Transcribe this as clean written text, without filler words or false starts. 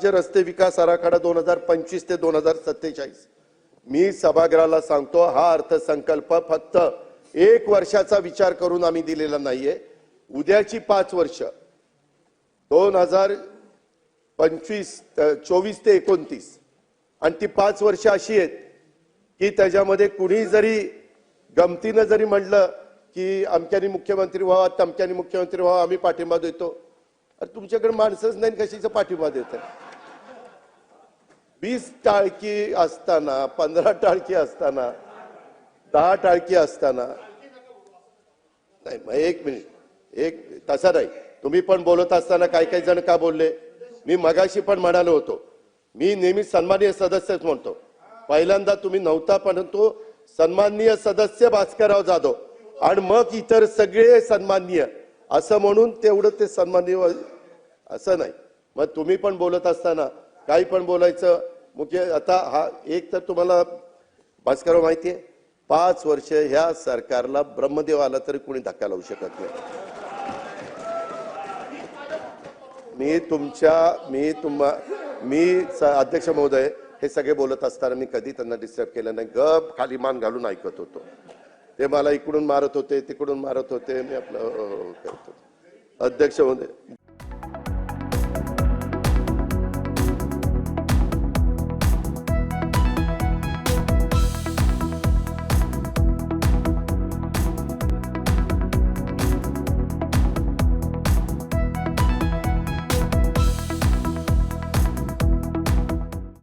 राज्य रस्ते विकास आराखडा 2025 ते 2047। मी सभागृहाला सांगतो, हा अर्थसंकल्प फक्त 1 वर्षाचा विचार करून आम्ही दिलेला नाहीये। उद्याची 5 वर्ष 2024 ते 29 आणि ती 5 वर्ष अशी आहेत की त्याच्यामध्ये कुणी जरी गमतीनं जरी म्हटलं की अमक्यानी मुख्यमंत्री व्हावा, तमक्यानी मुख्यमंत्री व्हावा, आम्ही पाठिंबा देतो। अरे तुमच्याकडे माणसंच नाही, कशाचा पाठिंबा देत? 20 टाळकी असताना, 15 टाळकी असताना, 10 टाळकी असताना नाही। मग एक मिनिट, तसा नाही। तुम्ही पण बोलत असताना काही काही जण का बोलले? मी मगाशी पण म्हणालो होतो, मी नेहमी सन्माननीय सदस्यच म्हणतो। पहिल्यांदा तुम्ही नव्हता, परंतु सन्माननीय सदस्य भास्करराव जाधव आणि मग इतर सगळे सन्माननीय असं म्हणून तेवढं ते सन्माननीय असं नाही। मग तुम्ही पण बोलत असताना काही पण बोलायचं मुख्य। आता हा एक तर तुम्हाला भास्करराव माहिती आहे, 5 वर्ष ह्या सरकारला ब्रह्मदेव आला तरी कोणी धक्का लावू शकत नाही। मी अध्यक्ष महोदय हे सगळे बोलत असताना मी कधी त्यांना डिस्टर्ब केलं नाही। गप खाली मान घालून ऐकत होतो। ते मला इकडून मारत होते, तिकडून मारत होते, मी आपलं करतो। अध्यक्ष महोदय